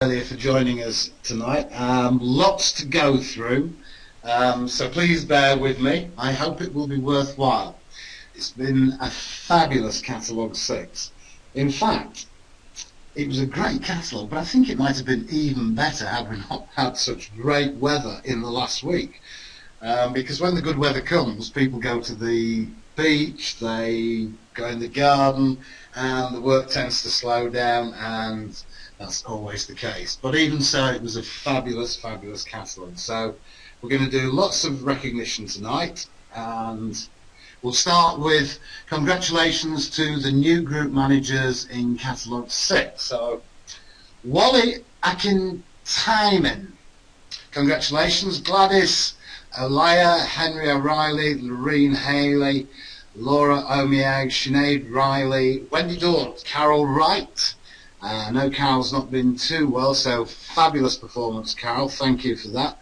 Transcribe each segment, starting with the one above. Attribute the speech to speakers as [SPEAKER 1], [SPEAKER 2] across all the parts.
[SPEAKER 1] Earlier for joining us tonight. Lots to go through, so please bear with me. I hope it will be worthwhile. It's been a fabulous catalogue 6. In fact, it was a great catalogue, but I think it might have been even better had we not had such great weather in the last week. Because when the good weather comes, people go to the beach, they go in the garden, and the work tends to slow down, and that's always the case. But even so, it was a fabulous catalogue. So we're going to do lots of recognition tonight, and we'll start with congratulations to the new group managers in catalogue 6. So Wally Akintainen, congratulations. Gladys Olaya, Henry O'Reilly, Loreen Haley, Laura Omiag, Sinead Riley, Wendy Dawn, Carol Wright. I know Carol's not been too well, so fabulous performance, Carol. Thank you for that.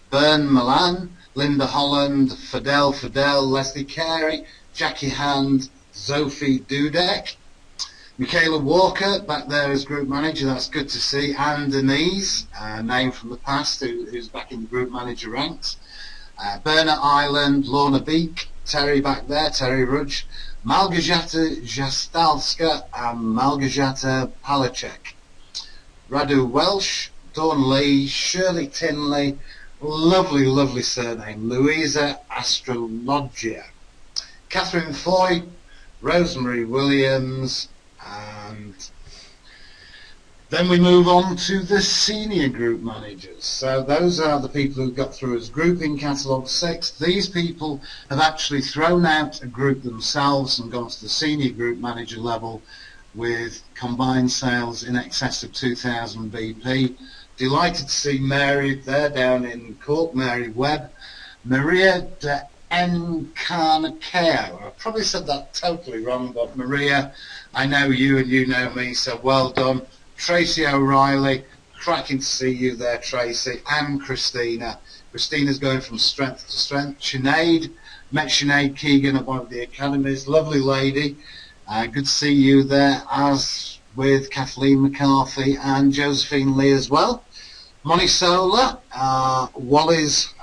[SPEAKER 1] Bern Milan, Linda Holland, Fidel, Leslie Carey, Jackie Hand, Sophie Dudek, Michaela Walker back there as group manager. That's good to see. Anne Denise, a name from the past, who's back in the group manager ranks. Berna Island, Lorna Beek, Terry back there, Terry Rudge, Malgorzata Jastalska and Malgorzata Palachek. Radu Welsh, Dawn Lee, Shirley Tinley, lovely surname, Louisa Astrologia, Catherine Foy, Rosemary Williams, and then we move on to the senior group managers. So those are the people who got through as group in catalogue 6. These people have actually thrown out a group themselves and gone to the senior group manager level with combined sales in excess of 2,000 BP. Delighted to see Mary there down in Cork, Mary Webb. Maria de Encarnaqueo. I probably said that totally wrong, but Maria, I know you and you know me, so well done. Tracy O'Reilly, cracking to see you there, Tracy, and Christina. Christina's going from strength to strength. Sinead, met Sinead Keegan at one of the academies, lovely lady. Good to see you there, as with Kathleen McCarthy and Josephine Lee as well. Monisola, Wally's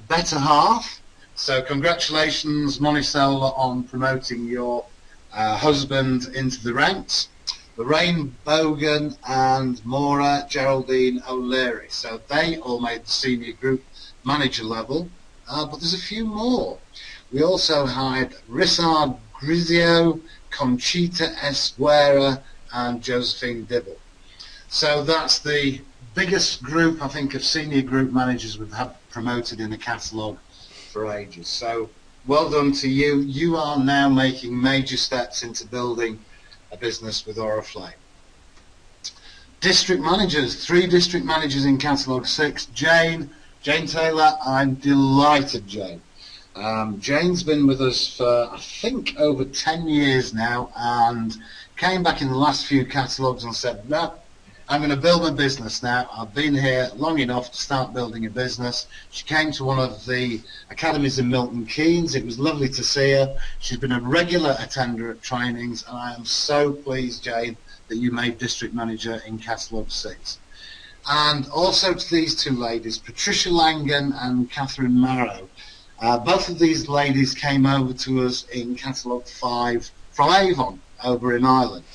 [SPEAKER 1] better half. So congratulations, Monisola, on promoting your husband into the ranks. Lorraine Bogan and Maura Geraldine O'Leary. So they all made the senior group manager level, but there's a few more. We also had Rissard Grizio, Conchita Esguera and Josephine Dibble. So that's the biggest group, I think, of senior group managers we've had promoted in the catalogue for ages. So well done to you. You are now making major steps into building a business with Oriflame. District managers, 3 district managers in catalogue 6. Jane Taylor, I'm delighted, Jane. Jane's been with us for, I think, over 10 years now, and came back in the last few catalogues and said, no, I'm going to build my business now. I've been here long enough to start building a business. She came to one of the academies in Milton Keynes. It was lovely to see her. She's been a regular attender at trainings, and I am so pleased, Jane, that you made district manager in catalogue 6. And also to these 2 ladies, Patricia Langan and Catherine Marrow. Both of these ladies came over to us in catalogue 5 from Avon over in Ireland.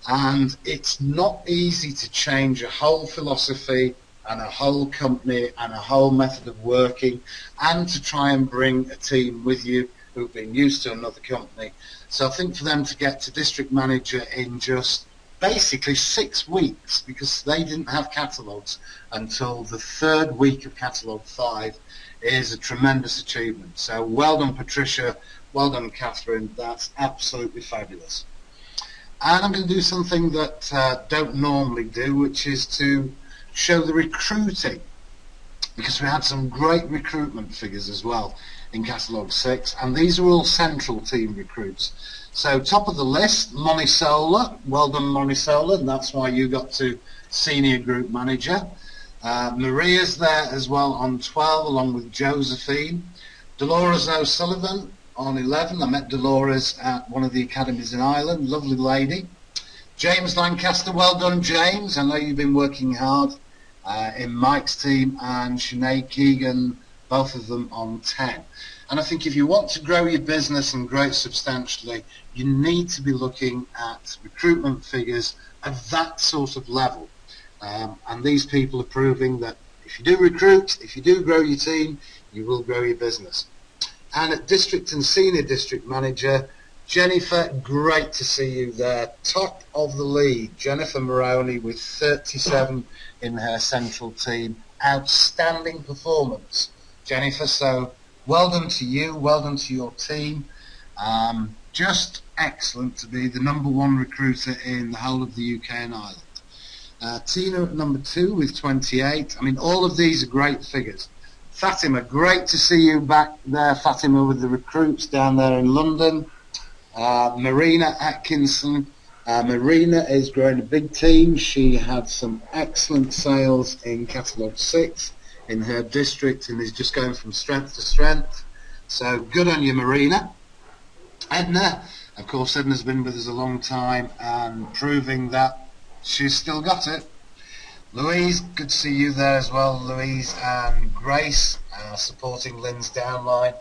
[SPEAKER 1] And it's not easy to change a whole philosophy and a whole company and a whole method of working, and to try and bring a team with you who've been used to another company. So I think for them to get to district manager in just basically 6 weeks, because they didn't have catalogues until the 3rd week of catalogue 5, is a tremendous achievement. So well done, Patricia. Well done, Catherine. That's absolutely fabulous. And I'm going to do something that don't normally do, which is to show the recruiting, because we had some great recruitment figures as well in catalogue 6, and these are all central team recruits. So top of the list, Monisola. Well done, Monisola, and that's why you got to senior group manager. Maria's there as well on 12, along with Josephine. Dolores O'Sullivan on 11. I met Dolores at one of the academies in Ireland. Lovely lady. James Lancaster, well done, James. I know you've been working hard in Mike's team, and Sinead Keegan, both of them on 10. And I think if you want to grow your business and grow it substantially, you need to be looking at recruitment figures of that sort of level. And these people are proving that if you do recruit, if you do grow your team, you will grow your business. And at district and senior district manager, Jennifer, great to see you there. Top of the league, Jennifer Moroney with 37 in her central team. Outstanding performance, Jennifer. So well done to you, well done to your team. Just excellent to be the #1 recruiter in the whole of the UK and Ireland. Tina at number 2 with 28. I mean, all of these are great figures. Fatima, great to see you back there, Fatima, with the recruits down there in London. Marina Atkinson. Marina is growing a big team. She had some excellent sales in Catalogue 6 in her district and is just going from strength to strength. So good on you, Marina. Edna, of course, Edna's been with us a long time and proving that she's still got it. Louise, good to see you there as well, Louise, and Grace, supporting Lynn's downline.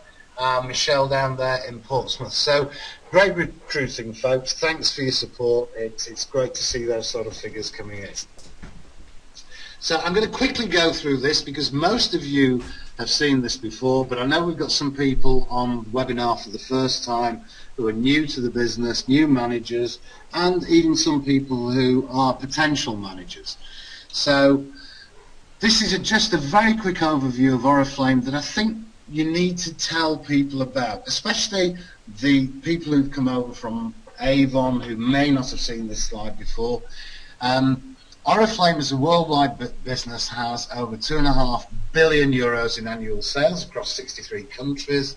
[SPEAKER 1] Michelle down there in Portsmouth. So great recruiting, folks. Thanks for your support. It's great to see those sort of figures coming in. So I'm going to quickly go through this because most of you have seen this before, but I know we've got some people on the webinar for the first time who are new to the business, new managers, and even some people who are potential managers. So this is just a very quick overview of Oriflame that I think you need to tell people about, especially the people who've come over from Avon who may not have seen this slide before. Oriflame is a worldwide business, has over €2.5 billion in annual sales across 63 countries.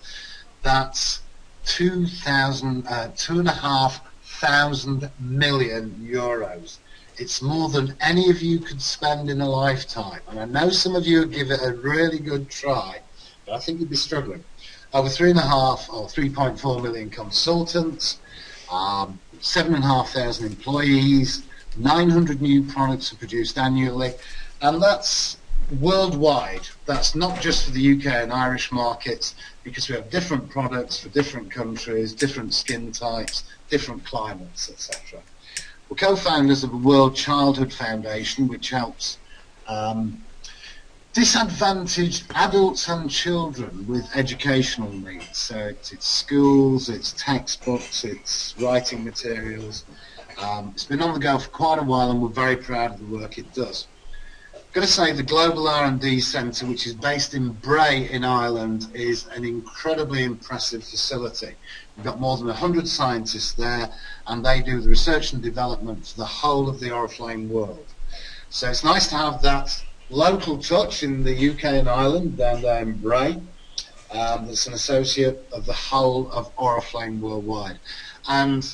[SPEAKER 1] That's €2,500 million. It's more than any of you could spend in a lifetime. And I know some of you would give it a really good try, but I think you'd be struggling. Over 3.4 million consultants, 7,500 employees, 900 new products are produced annually, and that's worldwide. That's not just for the UK and Irish markets, because we have different products for different countries, different skin types, different climates, etc. We're co-founders of the World Childhood Foundation, which helps disadvantaged adults and children with educational needs. So it's schools, it's textbooks, it's writing materials. It's been on the go for quite a while, and we're very proud of the work it does. I've got to say, the Global R&D Centre, which is based in Bray in Ireland, is an incredibly impressive facility. We've got more than 100 scientists there, and they do the research and development for the whole of the Oriflame world. So it's nice to have that local touch in the UK and Ireland, down there in Bray, that's an associate of the whole of Oriflame worldwide. And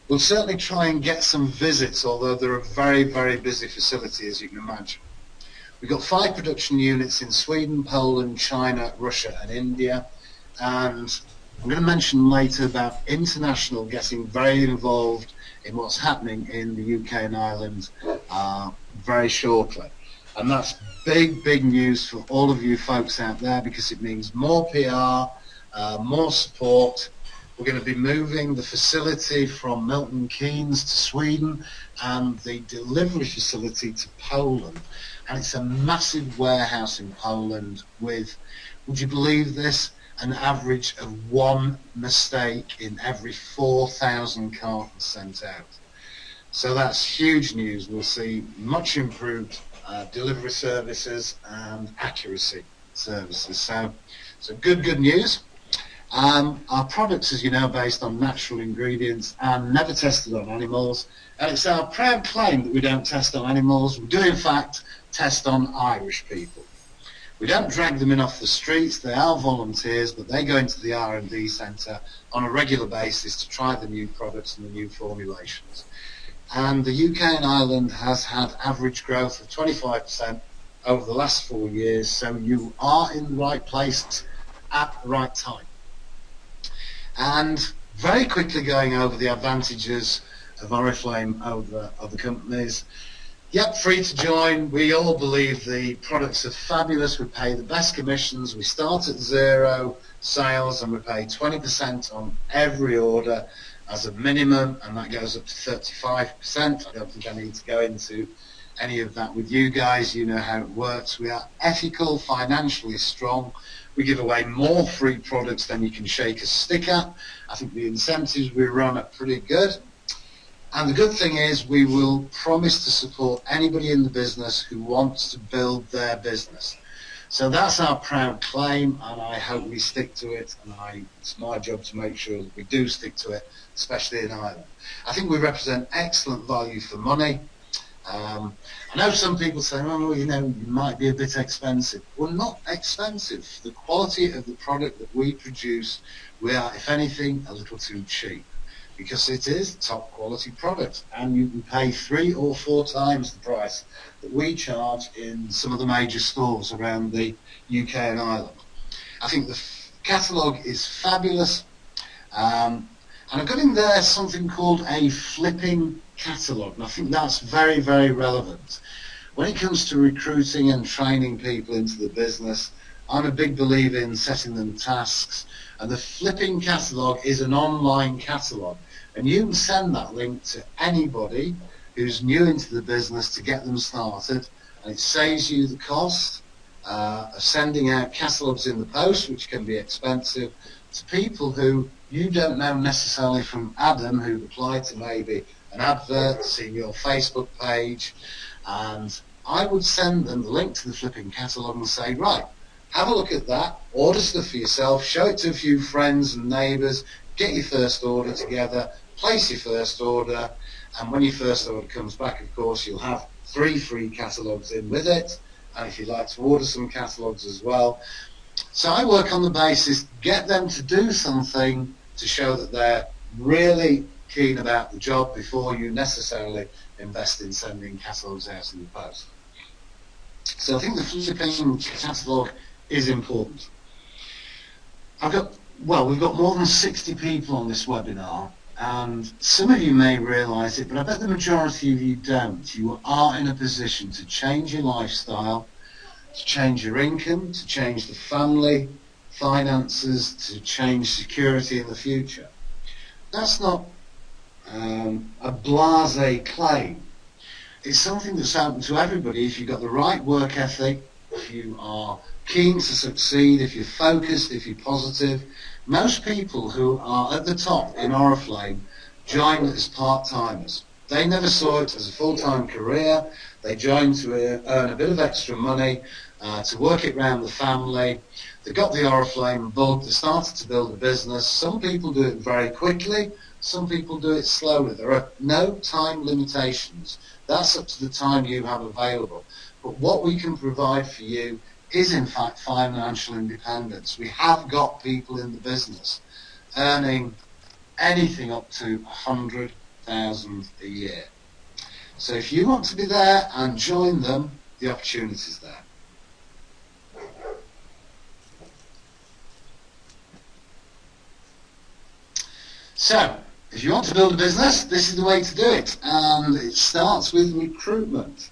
[SPEAKER 1] we'll certainly try and get some visits, although they're a very, very busy facility, as you can imagine. We've got 5 production units in Sweden, Poland, China, Russia and India, and I'm going to mention later about international getting very involved in what's happening in the UK and Ireland very shortly. And that's big, big news for all of you folks out there, because it means more PR, more support. We're going to be moving the facility from Milton Keynes to Sweden and the delivery facility to Poland. And it's a massive warehouse in Poland with, would you believe this, an average of 1 mistake in every 4,000 cartons sent out. So that's huge news. We'll see much improved delivery services and accuracy services. So good news. Our products, as you know, are based on natural ingredients and never tested on animals. And it's our proud claim that we don't test on animals. We do, in fact, test on Irish people. We don't drag them in off the streets. They are volunteers, but they go into the R&D centre on a regular basis to try the new products and the new formulations. And the UK and Ireland has had average growth of 25% over the last 4 years, so you are in the right place at the right time. And very quickly going over the advantages of Oriflame over other companies. Yep, free to join. We all believe the products are fabulous. We pay the best commissions. We start at zero sales and we pay 20% on every order as a minimum, and that goes up to 35%. I don't think I need to go into any of that with you guys. You know how it works. We are ethical, financially strong. We give away more free products than you can shake a stick at. I think the incentives we run are pretty good. And the good thing is we will promise to support anybody in the business who wants to build their business. So that's our proud claim, and I hope we stick to it, and it's my job to make sure that we do stick to it, especially in Ireland. I think we represent excellent value for money. I know some people say, oh, you know, you might be a bit expensive. We're not expensive. The quality of the product that we produce, we are, if anything, a little too cheap, because it is top quality product, and you can pay 3 or 4 times the price that we charge in some of the major stores around the UK and Ireland. I think the catalogue is fabulous, and I've got in there something called a flipping catalogue, and I think that's very, very relevant. When it comes to recruiting and training people into the business, I'm a big believer in setting them tasks, and the flipping catalogue is an online catalogue. And you can send that link to anybody who's new into the business to get them started, and it saves you the cost of sending out catalogues in the post, which can be expensive, to people who you don't know necessarily from Adam, who applied to maybe an advert, see your Facebook page, and I would send them the link to the flipping catalogue and say, right, have a look at that, order stuff for yourself, show it to a few friends and neighbours, get your first order together, place your first order, and when your first order comes back, of course, you'll have 3 free catalogues in with it, and if you'd like to order some catalogues as well. So I work on the basis, get them to do something to show that they're really keen about the job before you necessarily invest in sending catalogues out in the post. So I think the flipping catalogue is important. We've got more than 60 people on this webinar, and some of you may realise it, but I bet the majority of you don't. You are in a position to change your lifestyle, to change your income, to change the family finances, to change security in the future. That's not a blasé claim. It's something that's open to everybody if you've got the right work ethic, if you are keen to succeed, if you're focused, if you're positive. Most people who are at the top in Oriflame join as part-timers. They never saw it as a full-time career. They joined to earn a bit of extra money, to work it around the family. They got the Oriflame bug, they started to build a business. Some people do it very quickly, some people do it slowly. There are no time limitations. That's up to the time you have available. But what we can provide for you is in fact financial independence. We have got people in the business earning anything up to 100,000 a year. So if you want to be there and join them, the opportunity is there. So, if you want to build a business, this is the way to do it, and it starts with recruitment.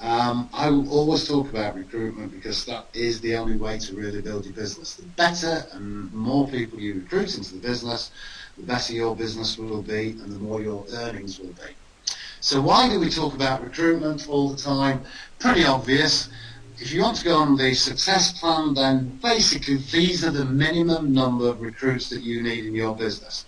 [SPEAKER 1] I will always talk about recruitment because that is the only way to really build your business. The better and more people you recruit into the business, the better your business will be and the more your earnings will be. So why do we talk about recruitment all the time? Pretty obvious. If you want to go on the success plan, then basically these are the minimum number of recruits that you need in your business.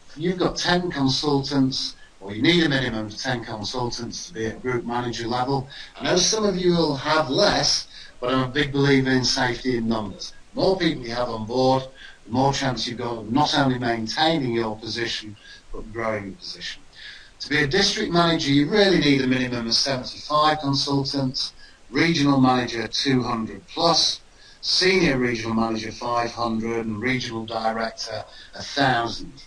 [SPEAKER 1] If you've got 10 consultants, or you need a minimum of 10 consultants to be at group manager level. I know some of you will have less, but I'm a big believer in safety in numbers. The more people you have on board, the more chance you've got of not only maintaining your position, but growing your position. To be a district manager, you really need a minimum of 75 consultants, regional manager 200 plus, senior regional manager 500, and regional director 1,000.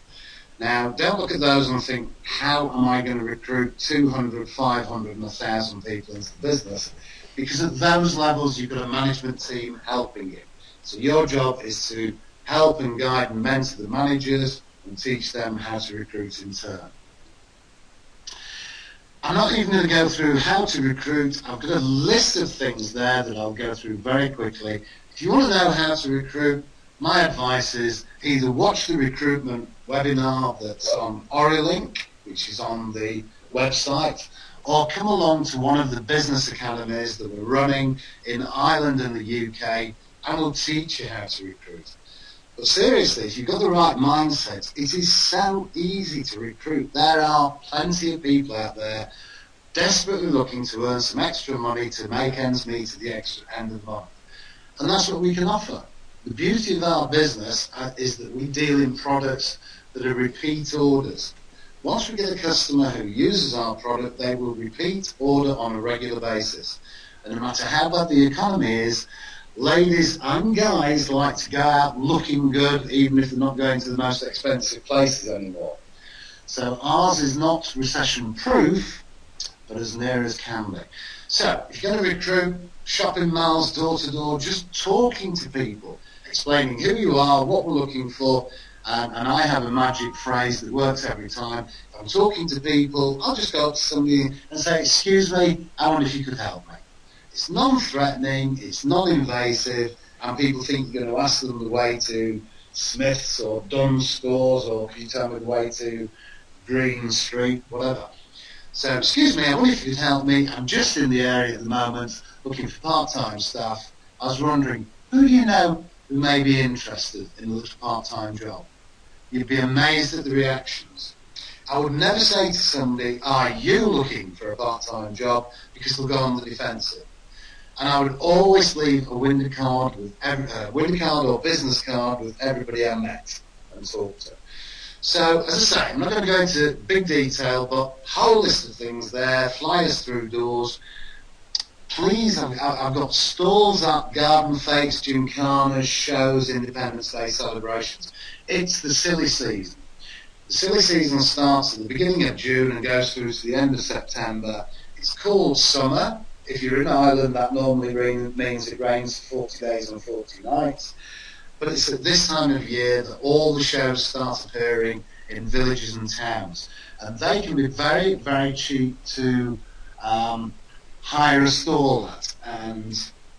[SPEAKER 1] Now, don't look at those and think, how am I going to recruit 200, 500 and 1,000 people into the business? Because at those levels, you've got a management team helping you. So your job is to help and guide and mentor the managers and teach them how to recruit in turn. I'm not even going to go through how to recruit. I've got a list of things there that I'll go through very quickly. If you want to know how to recruit, my advice is either watch the recruitment webinar that's on Oriflame, which is on the website, or come along to one of the business academies that we're running in Ireland and the UK, and we'll teach you how to recruit. But seriously, if you've got the right mindset, it is so easy to recruit. There are plenty of people out there desperately looking to earn some extra money to make ends meet at the extra end of the month. And that's what we can offer. The beauty of our business is that we deal in products that are repeat orders. Once we get a customer who uses our product, they will repeat order on a regular basis. And no matter how bad the economy is, ladies and guys like to go out looking good, even if they're not going to the most expensive places anymore. So ours is not recession-proof, but as near as can be. So if you're going to recruit, shopping malls, door-to-door, just talking to people, explaining who you are, what we're looking for, and I have a magic phrase that works every time. If I'm talking to people, I'll just go up to somebody and say, "Excuse me, I wonder if you could help me." It's non-threatening, it's non-invasive, and people think you're going to ask them the way to Smith's or Dunn's stores, or can you tell me the way to Green Street, whatever. So, excuse me, I wonder if you could help me. I'm just in the area at the moment looking for part-time staff. I was wondering, who do you know who may be interested in a little part-time job? You'd be amazed at the reactions. I would never say to somebody, "Are you looking for a part-time job?" because they'll go on the defensive. And I would always leave a window card or business card with everybody I met and talked to. So, as I say, I'm not going to go into big detail, but whole list of things there, flyers through doors. Please, I've got stalls up, garden fakes, gymkhanas, shows, Independence Day celebrations. It's the silly season. The silly season starts at the beginning of June and goes through to the end of September. It's called summer. If you're in Ireland, that normally means it rains for 40 days and 40 nights. But it's at this time of year that all the shows start appearing in villages and towns. And they can be very, very cheap to hire a stall at and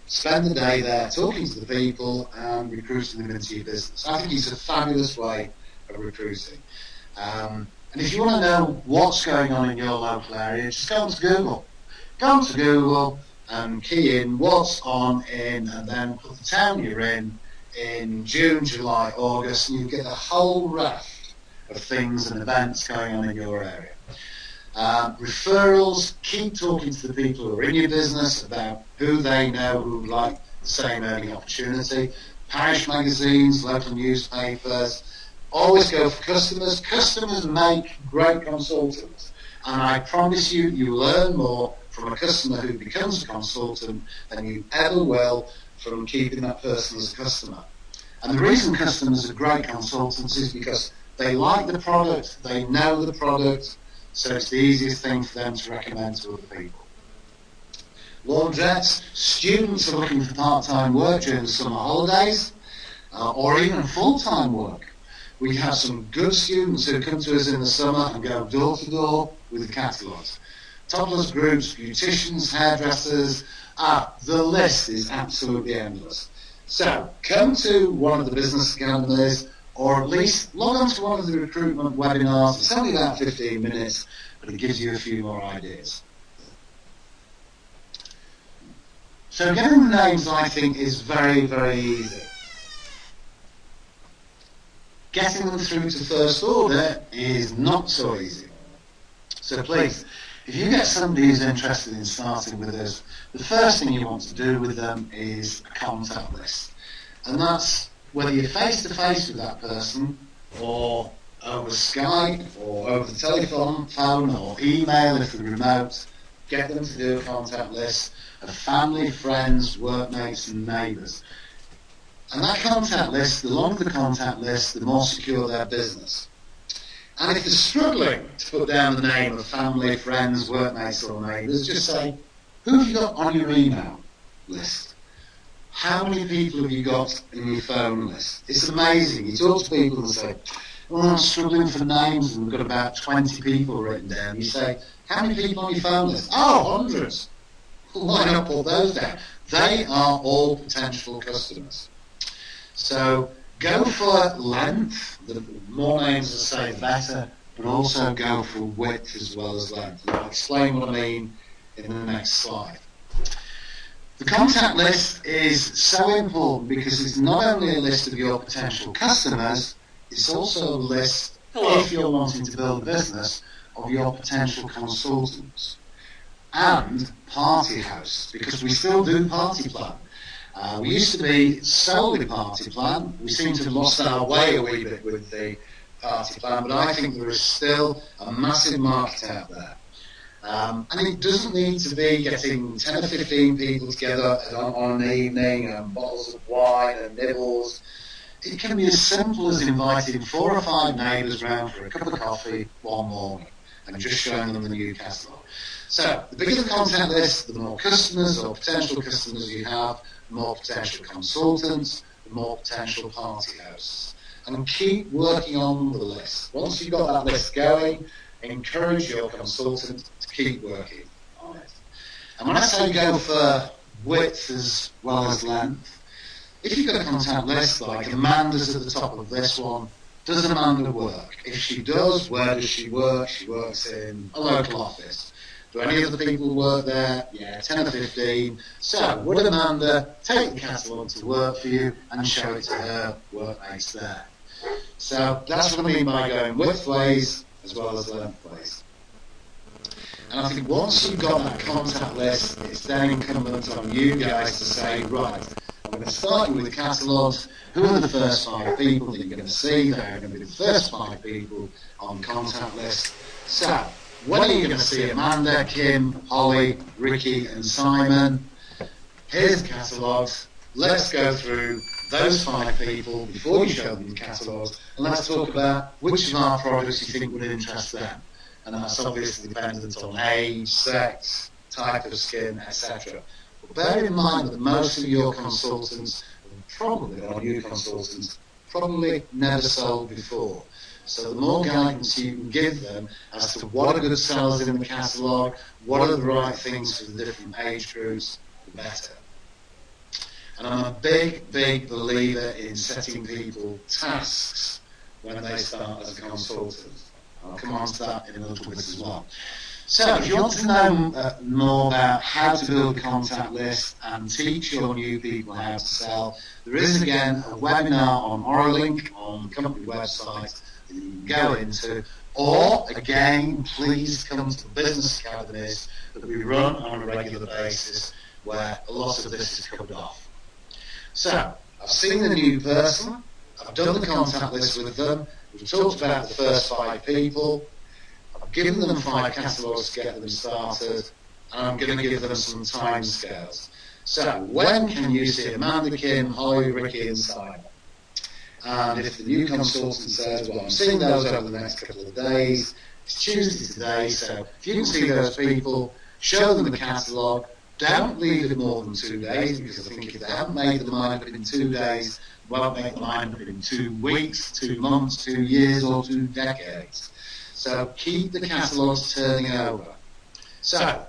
[SPEAKER 1] spend the day there talking to the people and recruiting them into your business. I think it's a fabulous way of recruiting. And if you want to know what's going on in your local area, just go onto Google. Go onto Google and key in what's on in, and then put the town you're in June, July, August, and you get a whole raft of things and events going on in your area. Referrals, keep talking to the people who are in your business about who they know who would like the same earning opportunity. Parish magazines, local newspapers. Always go for customers. Customers make great consultants. And I promise you, you will earn more from a customer who becomes a consultant than you ever will from keeping that person as a customer. And the reason customers are great consultants is because they like the product, they know the product, so it's the easiest thing for them to recommend to other people. Laundrettes, students are looking for part-time work during the summer holidays, or even full-time work. We have some good students who come to us in the summer and go door-to-door with the catalogues. Topless groups, beauticians, hairdressers, the list is absolutely endless. So, come to one of the business academies, or at least log on to one of the recruitment webinars. It's only about 15 minutes, but it gives you a few more ideas. So getting the names, I think, is very, very easy. Getting them through to first order is not so easy. So please, if you get somebody who's interested in starting with us, the first thing you want to do with them is a contact list. And that's whether you're face-to-face with that person, or over Skype, or over the telephone, phone, or email if they're remote, get them to do a contact list of family, friends, workmates and neighbours. And that contact list, the longer the contact list, the more secure their business. And if they're struggling to put down the name of family, friends, workmates or neighbours, just say, who have you got on your email list? How many people have you got in your phone list? It's amazing. You talk to people and say, well, I'm struggling for names, and we've got about 20 people written down. You say, How many people on your phone list? Oh, hundreds. Why not put those down? They are all potential customers. So go for length. The more names I say, the better, but also go for width as well as length. And I'll explain what I mean in the next slide. The contact list is so important because it's not only a list of your potential customers, it's also a list, if you're wanting to build a business, of your potential consultants and party hosts, because we still do party plan. We used to be solely party plan. We seem to have lost our way a wee bit with the party plan, but I think there is still a massive market out there. And it doesn't need to be getting 10 or 15 people together on an evening and bottles of wine and nibbles. It can be as simple as inviting 4 or 5 neighbours round for a cup of coffee one morning and just showing them the new catalogue. So the bigger the contact list, the more customers or potential customers you have, the more potential consultants, the more potential party hosts. And keep working on the list. Once you've got that list going, encourage your consultant to keep working on it. And when I say go for width as well as length, if you've got a contact list like Amanda's at the top of this one, does Amanda work? If she does, where does she work? She works in a local office. Do any other people work there? Yeah, 10 or 15. So would Amanda take the catalogue to work for you and show it to her workmates there? So that's what I mean by going width ways as well as length ways. And I think once you've got that contact list, it's then incumbent on you guys to say, right, I'm going to start you with catalogues. Who are the first 5 people that you're going to see? They're going to be the first 5 people on the contact list. So, when are you going to see Amanda, Kim, Holly, Ricky and Simon? Here's the catalogues. Let's go through those 5 people before you show them the catalogues, and let's talk about which of our products you think would interest them. And that's obviously dependent on age, sex, type of skin, etc. But bear in mind that most of your consultants, probably never sold before. So the more guidance you can give them as to what are good sellers in the catalogue, what are the right things for the different age groups, the better. And I'm a big, big believer in setting people tasks when they start as a consultant. I'll come on to that in a little bit as well. So if you want to know more about how to build a contact list and teach your new people how to sell, there is again a webinar on Oriflame on the company website that you can go into, or again please come to the business academies that we run on a regular basis where a lot of this is covered off. So I've seen the new person, I've done the contact list with them, we've talked about the first 5 people, I've given them 5 catalogues to get them started, and I'm going to give them some time scales. So when can you see Amanda, Kim, Holly, Ricky and Simon? And if the new consultant says, well, I'm seeing those over the next couple of days, it's Tuesday today, so if you can see those people, show them the catalogue, don't leave it more than 2 days, because I think if they haven't made their mind up in 2 days, they won't make their mind up in 2 weeks, 2 months, 2 years or 2 decades. So keep the catalogues turning over. So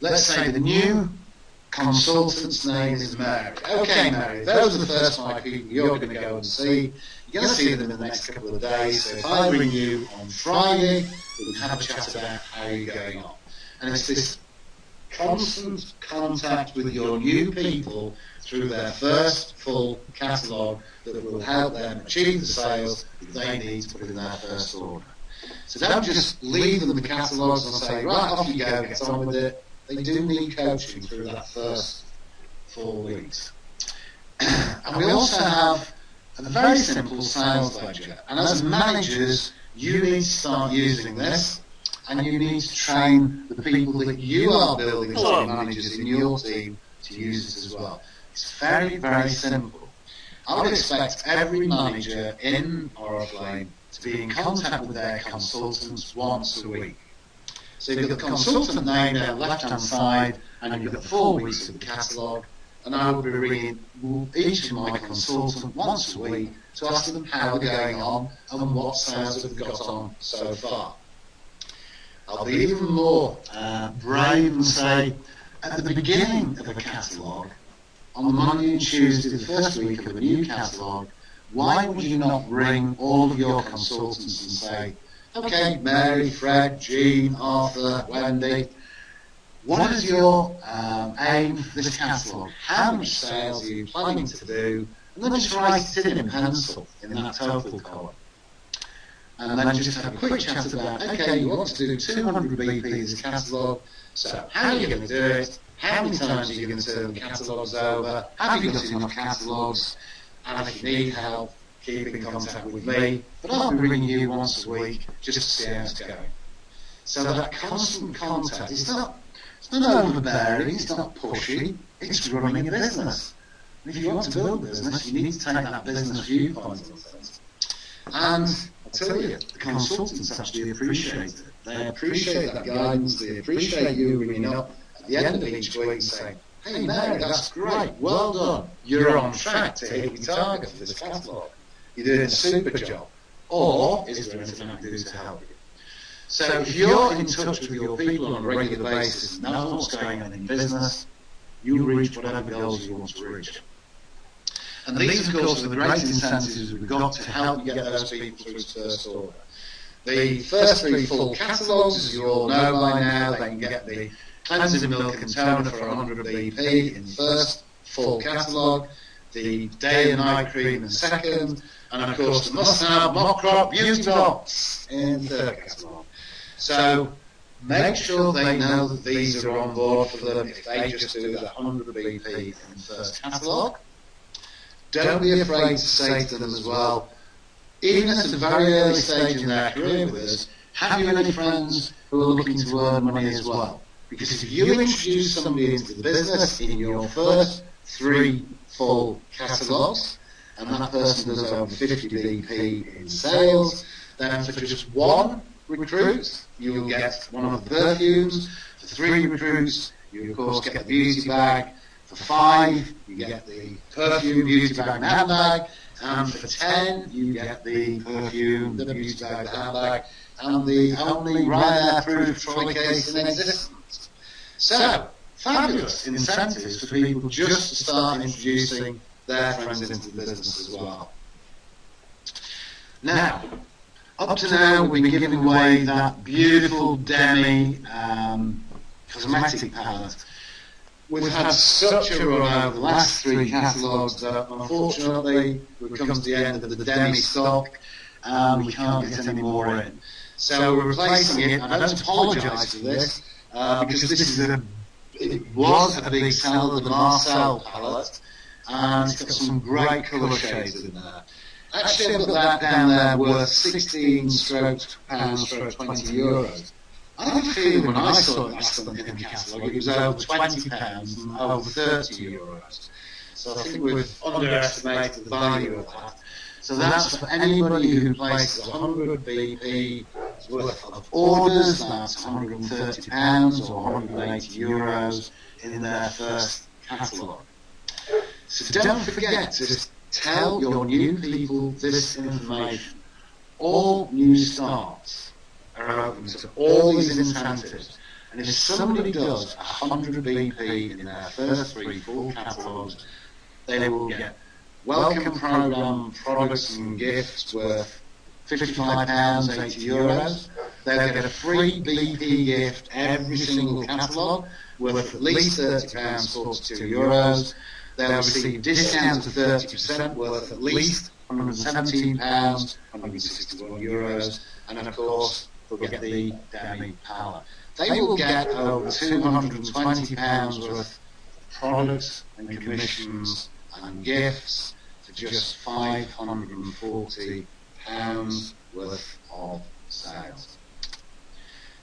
[SPEAKER 1] let's say the new consultant's name is Mary. Okay, Mary, those are the first 5 people you're going to go and see. You're going to see them in the next couple of days. So if I ring you on Friday, we can have a chat about how you're going on. And it's this constant contact with your new people through their first full catalogue that will help them achieve the sales that they need to put in their first order. So don't just leave them the catalogues and say, right, off you go, get on with it. They do need coaching through that first 4 weeks. And we also have a very simple sales ledger. And as managers, you need to start using this, and you need to train the people that you are building as your managers in your team to use it as well. It's very, very simple. I would expect every manager in Oriflame to be in contact with their consultants once a week. So you've got the consultant name down the left-hand side, and you've got 4 weeks of the catalogue, and I would be ringing each of my consultants once a week to ask them how they're going on and what sales they've got on so far. I'll be even more brave and say, at the beginning of a catalogue, on the Monday and Tuesday, the first week of a new catalogue, why would you not ring all of your consultants and say, okay, Mary, Fred, Jean, Arthur, Wendy, what is your aim for this catalogue? How much sales are you planning to do? And then just write it in pencil in that total column. And then just have a quick chat about, okay, you want to do 200 BP this catalogue, so how are you going to do it? How many times are you going to turn the catalogues over? Have you got enough catalogues? And if you need help, keep in contact with me. But I'll be ringing you once a week just to see how it's going. So that constant contact, it's not overbearing, it's not pushy, it's running a business. And if you want to build a business, you need to take that business viewpoint on things. And I tell you, the consultants actually appreciate it. They appreciate that guidance, they appreciate you ringing up at the end of each week and saying, hey Mary, that's great, well done, you're on track to hit your target for this catalogue. You're doing a super job. Or is there anything I can do to help you? So if you're in touch with your people on a regular basis and know what's going on in your business, you'll reach whatever goals you want to reach. And these, of course, are the great incentives we've got to help you get those people through to first order. The first 3 full catalogues, as you all know by now, they can get the cleansing milk and toner for 100 BP in the first full catalogue, the day and night cream in the second, and of course the must-have mock crop beauty box in the third catalogue. So make sure they know that these are on board for them if they just do the 100 BP in the first catalogue. Don't be afraid to say to them as well, even at a very early stage in their career with us, have you any friends who are looking to earn money as well? Because if you introduce somebody into the business in your first 3 full catalogues, and that person does over 50 BP in sales, then for just 1 recruit, you will get one of the perfumes. For 3 recruits, you of course get the beauty bag. For 5, you get the perfume, beauty bag and handbag. And for 10, you get the perfume, the beauty bag, the handbag, and the only Ryanair-approved trolley case in existence. So, fabulous incentives for people just to start introducing their friends into the business as well. Now, up to now, we've been giving away that beautiful Demi cosmetic palette. We've had such a run over the last 3 catalogues that unfortunately we've come to the end of the Demi stock and we can't get any more in. So we're replacing it, and I don't apologise for this because it was a big seller, the Marcel palette, and it's got some great colour shades in there. Actually, I've got that down there worth 16 pounds for 20 euros. I have a feeling when I saw it last in the catalogue, it was over 20 pounds and over 30 euros. So I think we've underestimated the value of that. So that's for anybody who places 100 BP worth of orders, that's 130 pounds or 180 euros in their first catalogue. So don't forget to tell your new people this information. All new starts are open to all these incentives, and if somebody does 100 BP in their first 3 full catalogues, they will get welcome programme products and gifts worth £55, 80 euros. They'll get a free BP gift every single catalogue worth at least £30, 42 euros. They'll receive discounts of 30% worth at least £117, 161 euros, and of course they'll get the Demi palette. They will get over £220 worth of products and commissions and gifts for just £540 worth of sales.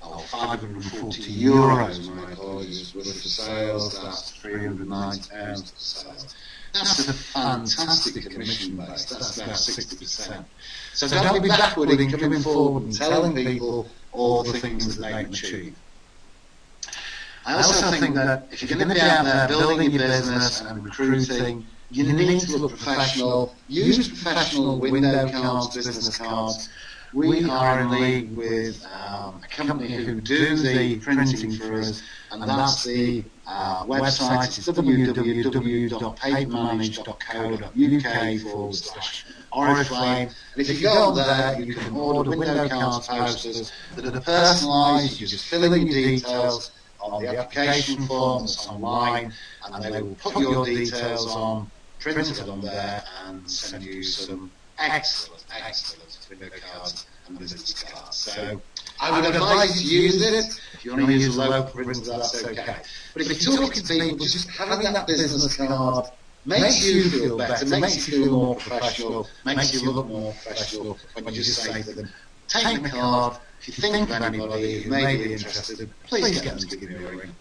[SPEAKER 1] Oh, 540 euros, my apologies, worth of sales, that's £390 for sales. That's a fantastic commission base, that's about 60%. So don't be backward in coming forward and telling people all the things that they can achieve. I also think that if you're going to be out there building your business and recruiting, you need to look professional. Use professional window cards, business cards, we are in league with a company who do the printing for us, and that's the website. It's www.papermanage.co.uk/Oriflame. And if you go on there, you can order window cards, posters that are personalised. You just fill in your details on the application form that's online, and they will put your details on, printed on there, and send you some excellent window cards and business cards. So I would advise you to use it. If you want to use a local printer, that's okay. But if you're talking to people, just having that business card makes you feel better, makes you feel more professional, makes you look more professional when you just say to them, take my card. If you think of anybody who may be interested, please get them to give me a ring.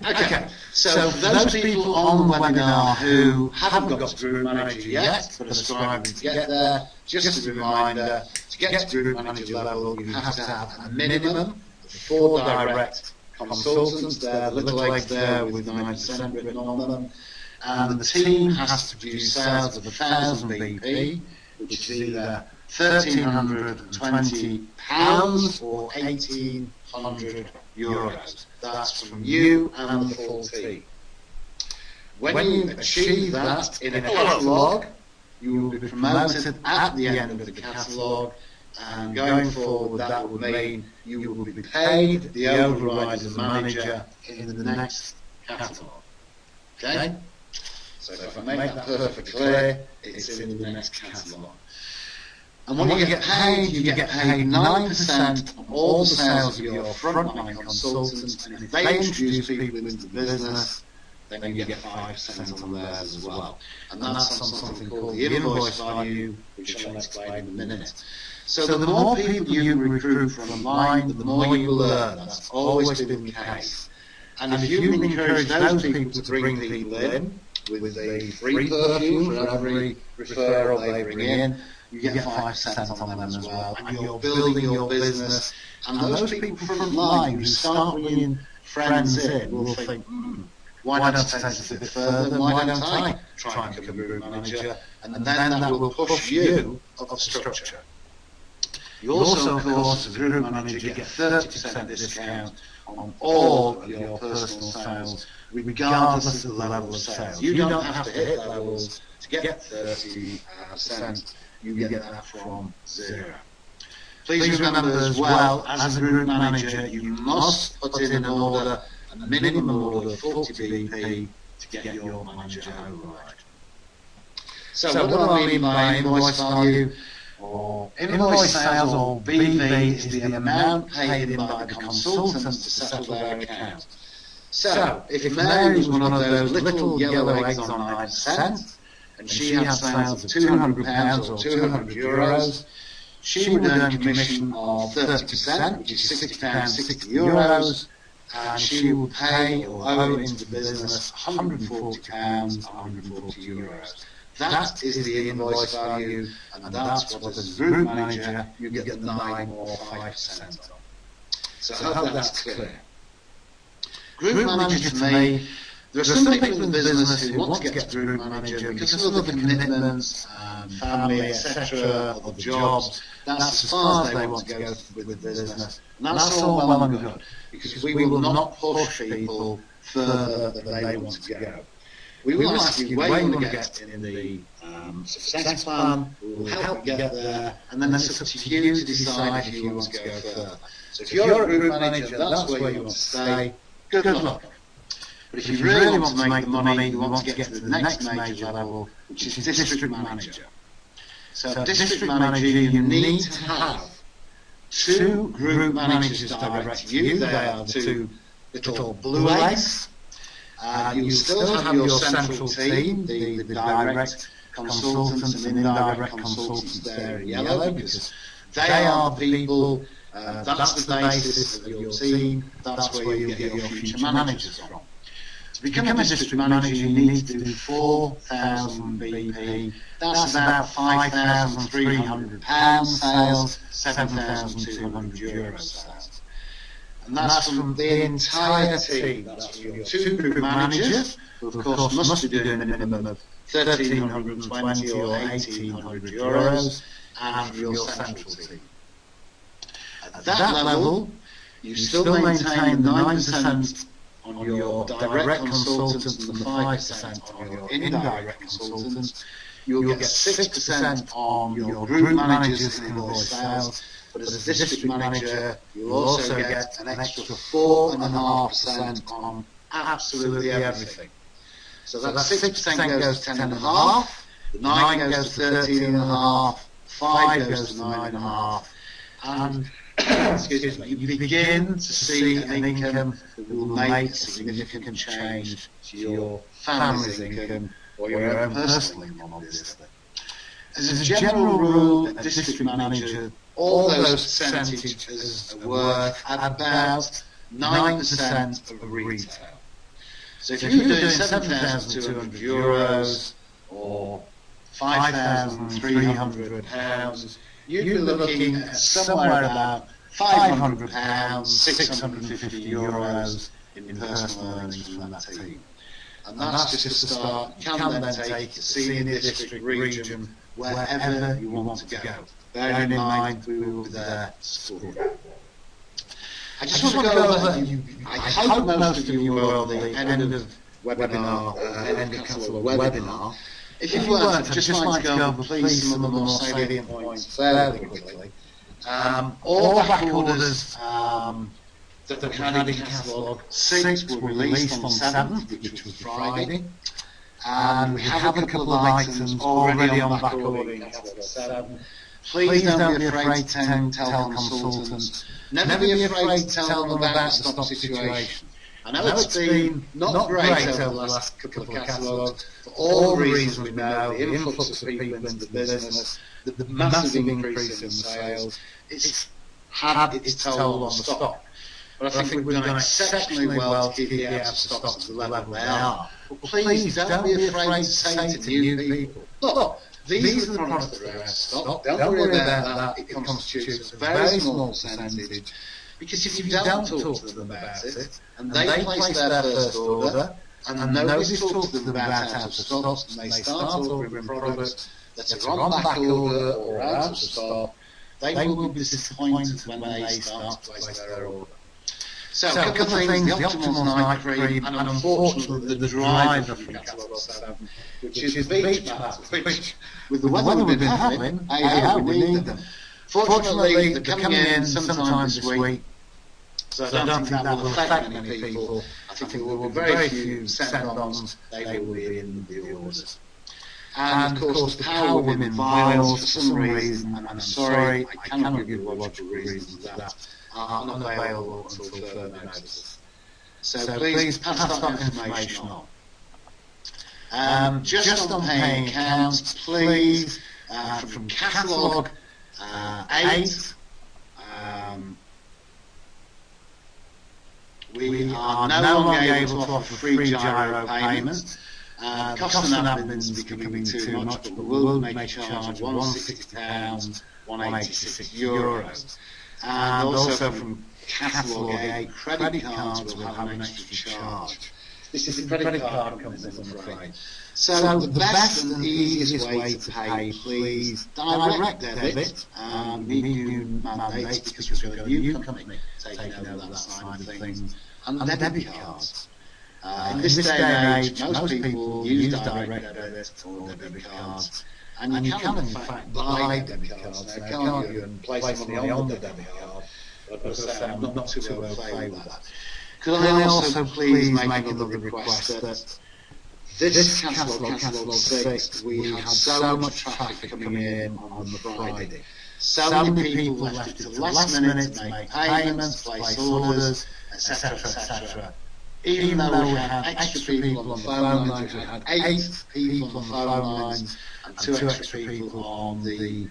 [SPEAKER 1] Okay, so for those people on the webinar who haven't got to Group Manager yet, but are striving to get there, just a reminder, to get to Group Manager level, you have to have a minimum of 4 direct consultants there, the little eggs there with 9% written on them, and the team has to produce sales of 1,000 BP, which is either £1,320 or €1,800. That's from you and the full team. When you achieve that in a catalogue, you will be promoted at the end of the catalogue, and going forward that will mean you will be paid the override as a manager in the next catalogue. Okay? So if I make that perfectly clear, it's in the next catalogue. And when you get paid 9% on all the sales of your frontline consultants, and if they introduce people into the business, then you get 5% on theirs as well. And that's on something called the invoice value, which I'll explain in a minute. So the more people you recruit from online, the more you will earn. That's always been the case. And if you encourage those people to bring people in with the free perfume for every referral they bring in, you get 5% on them as well, and you're building your business. And those people from line who start bringing friends in will think, why don't I take this a bit further? Why don't I try and become a group manager? And then that will push you up the structure. You also, of course, as a group manager, get 30% discount on all of your personal sales, regardless of the level of sales. You don't have to hit levels to get 30%. You get that from zero. Please remember as well, as a group manager, you must put in an order, a minimum order of 40 BP to get your manager override. So what do I mean by invoice value? Or invoice sales, or BV, is the amount paid in by the consultants to settle their account. So if Mary was one of those little yellow eggs on 9%, and she had sales of £200 or €200, she would earn commission of 30%, which is £60, €60, and she would pay or owe into the business £140, €140. That is the invoice value, and that's what, as a group manager, you get the 9 or 5% on. So I hope that's clear. Group manager, to me, there are some people in the business who want to get to group manager because of other commitments, family, etc., other jobs. That's as far as they want to go with the business. And that's all well and good, because we will not push people further than they want to go. We will ask you where you want to get in the success plan. We will help you get there, and then it's up to you to decide if you want to go further. So if you're a group manager, that's where you want to stay. Good luck. But if you really want to make the money, you want to get to the next major level, which is district manager. So district manager, you need to have 2 group managers direct to you. They are the 2 little blue eggs. You still have your central team, the direct consultants and indirect consultants there in yellow, because they are the people, that's the basis of your team, that's where you get your future managers from. To become a district manager, you need to do 4,000 BP. That's about £5,300 sales, €7,200 sales. And that's from the entire team. That's from your 2 group managers, who of course must be doing a minimum of 1,320 or 1,800 euros, and from your central team. At that level, you still maintain the 9% on your direct consultants and the 5% on your indirect consultants. You'll get 6% on your group managers and invoice sales, but as a district manager, you'll also get an extra 4.5% on absolutely everything. So that 6% goes to 10.5%, the 9 goes to 13.5%, 5 goes to 9.5%, and excuse me, you begin to see an income that will make a significant change to your family's income or your own personal income, obviously. As a general rule, a district manager, all those percentages are worth at about 9% of retail. So if you're doing 7,200 euros or 5,300 pounds, you'd be looking at somewhere about 500 pounds, 650 euros in personal earnings from that team. And that's just a start. You can then take it to senior district, region, wherever you want to go. Bearing in mind, we will be there to support you. I just want to go over, I hope most of you were on the end of webinar, end of catalogue webinar. If you weren't, I'd just like to go over, please, some of the more salient points fairly quickly. All back orders that we had in catalogue 6 were released on the 7th, which was Friday. And we have a couple of items already on back order in catalogue 7. Please don't be afraid to tell consultants. Never be afraid to tell them about the stock situation. I know it's been not great over the last couple of catalogues, for all the reasons we know, the influx of people into the business, the massive increase in sales, it's had its toll on the stock. But I think we've done exceptionally well to keep the out of stocks at the level they are. But please don't be afraid to say to new people, look, these are the products that are out of stock, don't worry about that, it constitutes a very small percentage. Because if you don't talk to them about it, and they place their first order, and nobody's talked to them about out of stocks, and they start ordering products that are on back order or out of stock, they will be disappointed when they start to place their order. So, a couple of things, the Optimal Night Cream, and unfortunately the driver from Catalogue 7, which is the beach mat, which, with the weather we've been having, we need them. Fortunately, they're coming in sometime this week, so I don't think that will affect many people. I think there will be very few send-ons, they will be in the orders. And of course the Power Women vials, for some reason, and I'm sorry, I cannot give you a logical reason for that, are unavailable until further notice. So please pass that information on. Just on paying accounts, please, from Catalogue 8, we are no longer able to offer free gyro payments. Cost and admin is becoming too much, but we will make a charge of £160, €186. And also from Catalogue 8, credit cards will have an extra charge. This is the credit card companies, I'm afraid. So the best and easiest way to pay, please, direct debit. We need new mandates because we've got a new company taking over that side of things. And debit cards. In this day and age, most people use direct debit or debit cards. And you can in fact buy debit cards now, can't you, and place money on the debit card. But as I say, I'm not too well play with that. Could I also please make another request that this catalogue 6, we had so much traffic coming in on the Friday. So many people left it to the last minute to make payments, place orders, etc, etc. Even though we had extra people on the phone lines, we had 8 people on the phone lines and 2 extra people on the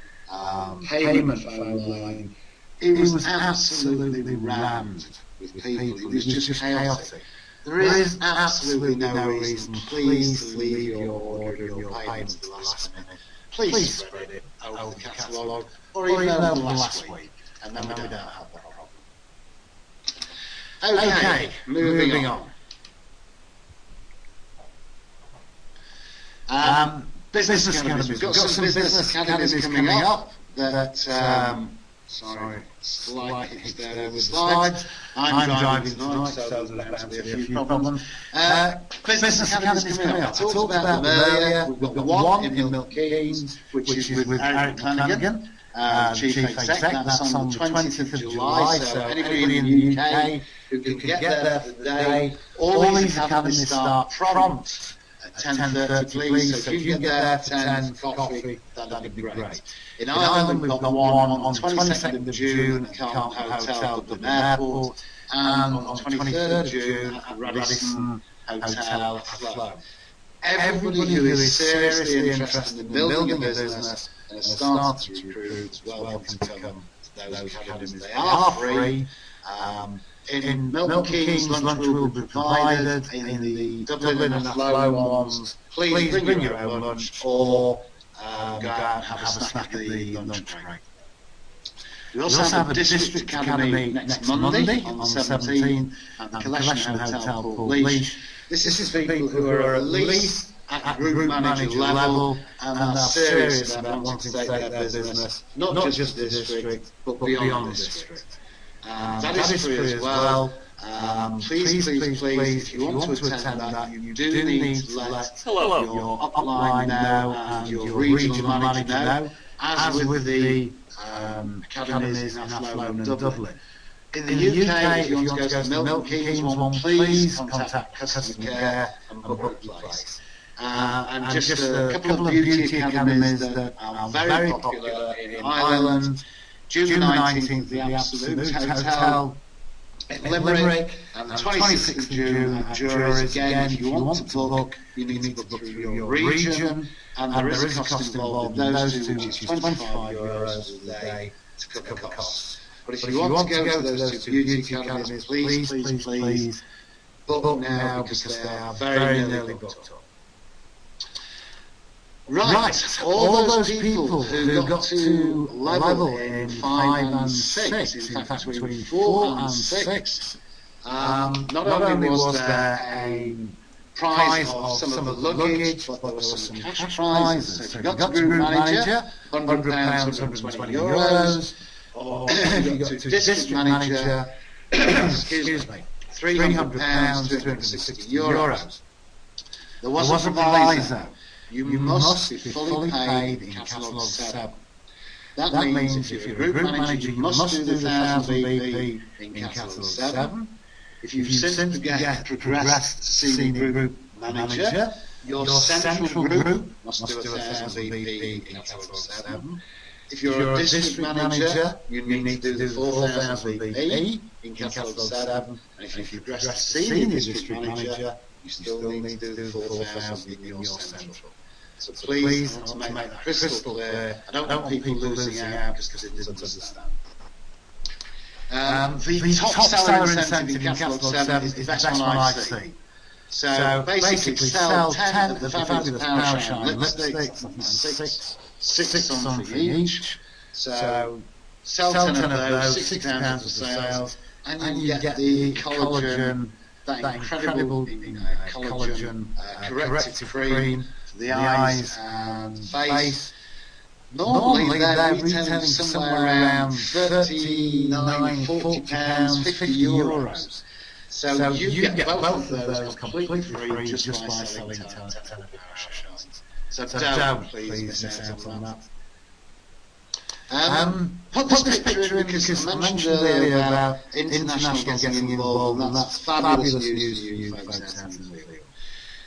[SPEAKER 1] payment phone line, it was absolutely rammed with people. It was just chaotic. There is absolutely no reason, please, to leave your order and your payment to the last minute. Please spread it over the catalogue, or even over the last week, and then we don't have that problem. Okay, moving on. Business academies. We've got some business academies coming up that, sorry, slight hitch there with the slides. I'm driving tonight, so there's bound to be a few problems. Business academies coming up. I talked about them earlier. We've got the one in Milton Keynes, which is with Eric Flanagan, Chief Exec. That's on the 20th of July, so anybody in the UK who can get there for the day. All these academies start prompt at 10:30, please. So if you can get there for 10 for coffee, that'd be great. In Ireland, we've got one on the 22nd of June at Carlton Hotel, Dublin Airport, and on the 23rd of June at Radisson Hotel, Flow. Everybody who is seriously interested in building a business and has started to recruit is welcome to come to those academies. They are free. In Milton Keynes, lunch will be provided. In the Dublin and Flow ones, please bring your own lunch or go out and have a snack at the lunch break. We also have a district academy next Monday on the 17th at the Collection Hotel, Port Leash. This is people who are at least at group manager level and are serious about wanting to take their business, not just the district, but beyond the district. That is free as well. Please, if you want to attend that, you do need to let your upline know and your regional manager know, as with the academies in Athlone and Dublin. In the UK, if you want to go to the Milton Keynes one, please contact customer care and book a place. And just a couple of beauty academies that are very popular in Ireland. June the 19th, the Absolute Hotel in Limerick, and the 26th of June at Juries. Again, if you want to book, you need to book through your region, and there is a cost involved in those two, which is €25 a day to cover the costs. But if you want to go to those two beauty academies, please book now, because they are very nearly booked up. Right, all those people who got to level in 5 and 6, in fact between 4 and 6, not only was there a prize of some of the luggage, but there were some cash prizes. So if you got to group manager, £100, €120, or if you got to district manager, excuse me, £300, €260. There was a proviso. You must be fully paid in Catalogue 7. That means if you're a group manager, you must do the 1000 BP in Catalogue 7. If you've since progressed to senior group manager, your central group must do 1000 BP in Catalogue 7. If you're a district manager, you need to do the 4000 BP in Catalogue 7. And if you've progressed to senior district manager, you still need to do the 4000 in your central. So please, I want to make that crystal clear. I don't want people losing out because they didn't understand. The top seller incentive in Catalogue 7 is the best one I've seen. So basically sell 10 of the fabulous Power Shine lipsticks, I think six on for each. So sell 10 of those, £60 of the sales, and you get the collagen, that incredible collagen corrective cream for the eyes and face. Normally they're retailing somewhere around £39, £40, €50. So you get both of those completely free just by selling 10 of Power Shines. So don't please miss out on that. Put this picture in because I mentioned earlier about international getting involved, and that's fabulous news for you folks out in the field.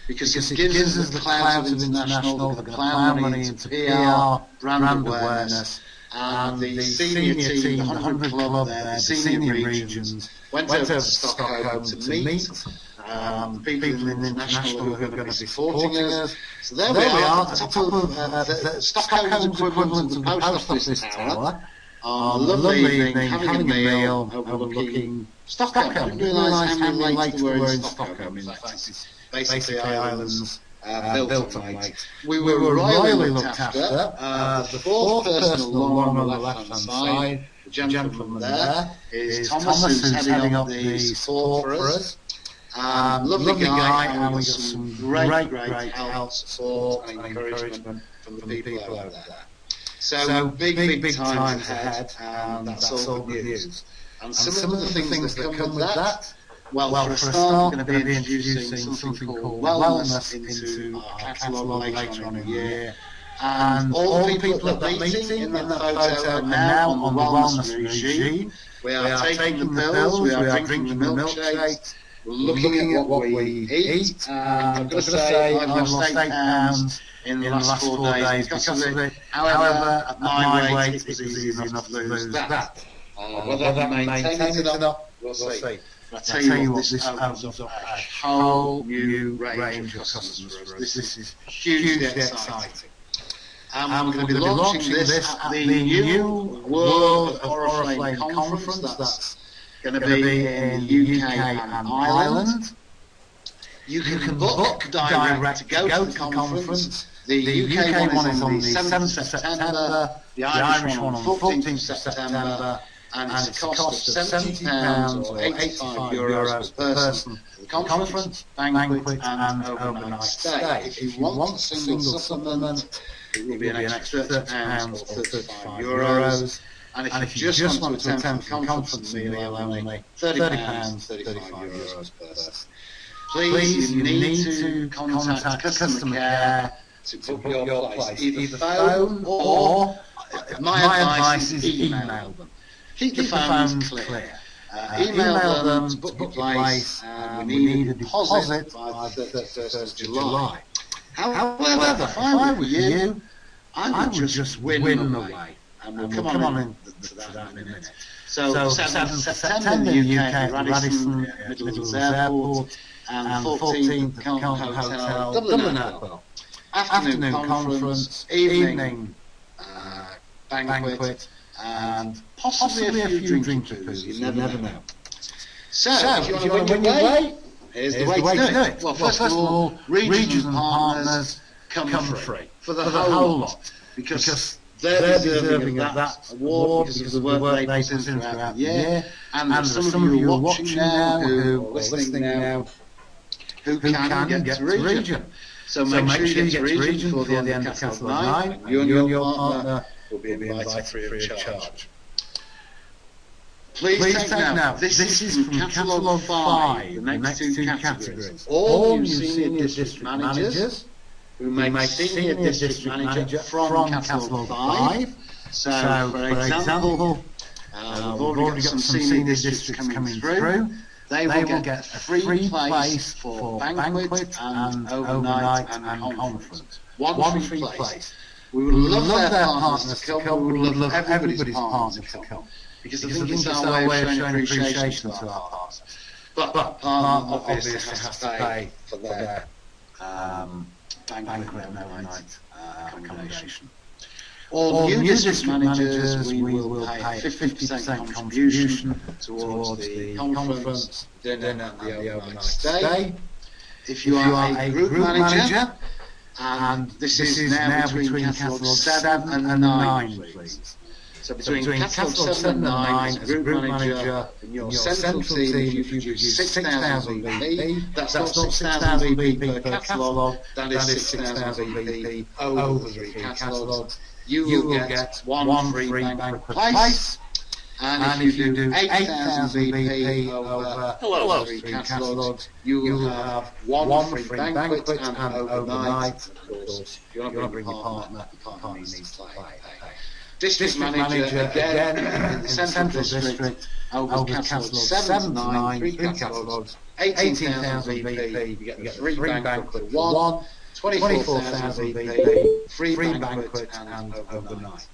[SPEAKER 1] Because it gives us the clouds of international, we're going to plough money into PR, brand awareness, and the senior team, the 100 Club there, the senior regions, went over to Stockholm to meet people in the international who are going to be supporting us. So there we are, at the top of Stockholm's equivalent of the post office tower, on a lovely evening, having a meal, overlooking Stockholm. I didn't realise how many lakes there were in Stockholm. In fact, it's basically islands built on lakes. We were royally looked after. The fourth person along on the left-hand side, the gentleman there, is Thomas, who's heading up the support for us. Lovely guy, and we got some great help, support and encouragement from the people over there. So big times ahead, and that's all good news. And some of the things that come with that, well, for a start, we're going to be introducing something called wellness into our catalogue later on in the year. And all the people at that meeting in that photo are now on the wellness regime. We are taking the pills, we are drinking the milkshakes, we're looking at what we eat, and I've got to say I've lost 8 pounds in the last 4 days because of it. However, at my weight, it was easy enough to lose that. Whether I can maintain it or not, we'll see. But I tell you what, this opens up a whole new range of customers for us. This is hugely exciting. And we're going to be launching this at the new World of Oriflame conference. That's going to be in the UK and Ireland. You can book direct to go to the conference. The UK one is on the 7th of September, the Irish one on the 14th of September, and it's a cost of £70 or €85 per person for the conference, banquet and overnight stay. If you want a single supplement, it will be an extra £30 or €35. And if you just want to attend the conference meal only, £30, €35 per person. Please, you need to contact customer care to book your place, either phone or, my advice is email them. Keep the phones clear. Email them to book your place, and we need a deposit by the 31st of July. However, if I were you, I would just win them away. And we'll come on into that in a minute. So 7th of September in the UK, Radisson, Midlands Airport, and 14th at Carlton Hotel, Dublin Airport. Afternoon conference, evening banquet, and possibly a few drink booths, you never know. So if you want to win your way, here's the way to do it. Well, first of all, regions and partners come free for the whole lot, because they're deserving of that award because of the work they put in throughout the year. And there's some of you who are watching now, who are listening now, who can get to region. So make sure you get to region before the end of Catalogue 9, and you and your partner will be invited free of charge. Please take note, this is from Catalogue 5, the next two categories. All new senior district managers who make senior district manager from Catalogue 5. So, for example, we've already got some senior districts coming through. They will get a free place for banquet and overnight and conference. One free place. We would love their partners to come. We would love everybody's partners to come. Because I think it's our way of showing appreciation to our partners. But partner obviously has to pay for their banquet and overnight accommodation. All new district managers, we will pay a 50% contribution towards the conference, dinner and the overnight stay. If you are a group manager, and this is now between Catalogue 7 and 9, please. So between Catalogue 7 and 9, as a group manager, in your central team, if you produce 6,000 BP, that's not 6,000 BP per catalogue, that is 6,000 BP over the 3 catalogues. You will get one free banquet place, and if you do 8,000 BP over 3 catalogues, you will have one free banquet and overnight. Of course, if you want to bring your partner, your partner needs to pay. District manager again in the central district over Catalogue 7 to 9, 3 catalogues, 18,000 BP, you get the free banquet for one, 24,000 BP, free banquet and overnight.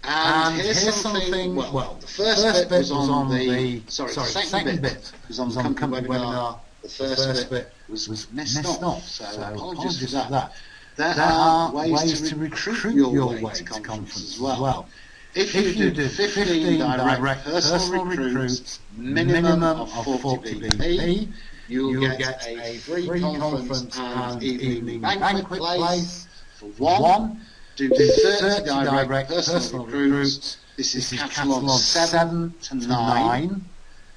[SPEAKER 1] And here's something, well, the first bit was on the, sorry, the second bit was on the company webinar, the first bit was missed off, so apologies for that. There are ways to recruit your way to conference as well. If you do 15 direct personal recruits, minimum of 40 BP, you'll get a free conference and evening banquet place for one. Do 30 direct personal recruits. This is Catalogue 7 to 9.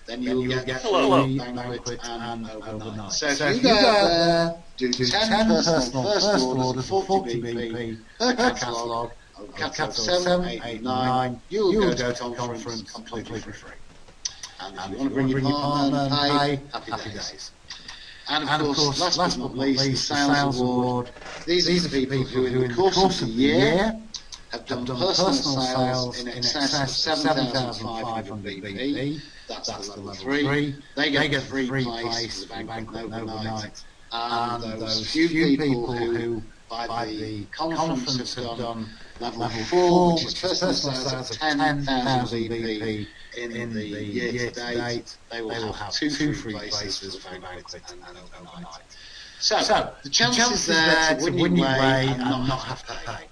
[SPEAKER 1] then you'll get free banquet and overnight. So if you go out there, do 10 personal first orders of 40 BP per catalogue, catalogue 7, 8 and 9, you'll go to the conference completely free. And if you want to bring your partner and pay, happy days. And of course, last but not least, the Sales Award. These are the people who in the course of the year have done personal sales in excess of 7,500 BP. That's the level 3. They get a free place for the banquet overnight. And those few people who, by the conference, have done level 4, which is personal sales of 10,000 BP in the year to date, they will have 2 free places for the banquet and overnight. So, the chances there to win your way and not have to pay.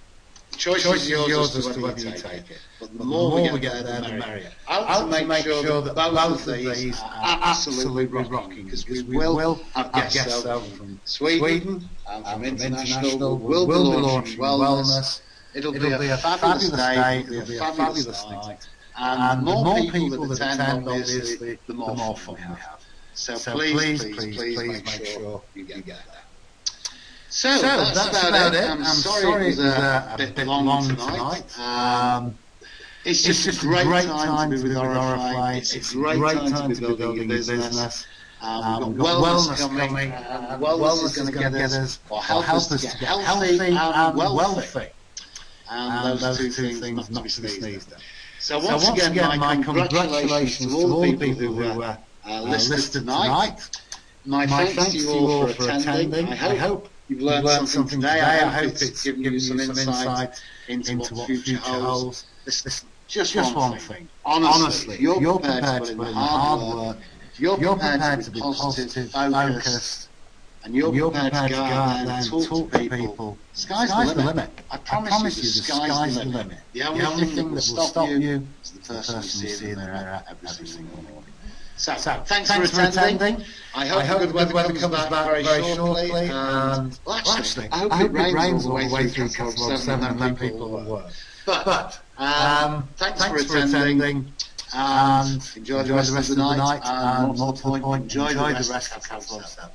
[SPEAKER 1] The choice is yours as to whether you take it. But the more we get there, the merrier. I want to make sure that both of these are absolutely rocking, because we will have guests over from Sweden and from international. We'll be launching wellness. It'll be a fabulous day. It'll be a fabulous night. And the more people that attend, obviously, the more fun we have. So please make sure you get there. So that's about it. I'm sorry it was a bit long tonight. It's just a great time to be with Oriflame. It's a great time to be building your business. We've got wellness coming. Wellness is going to get us, or help us to get healthy and wealthy. And those two things not to be sneezed at. So once again, my congratulations to all the people who were listed tonight. My thanks to you all for attending. I hope you've learned something today. I hope it's given you some insight into what future holds. Listen, just one thing. Honestly, if you're prepared to put in the hard work, if you're prepared to be positive, focused, and you're prepared to go out there and talk to people, sky's the limit. I promise you, the sky's the limit. The only thing that will stop you is the person you see in the mirror every single morning. So thanks for attending. I hope the good weather comes back very shortly. And actually, I hope it rains all the way through Catalogue 7 and then people will work. But thanks for attending. And enjoy the rest of the night. And more to the point, enjoy the rest of Catalogue 7.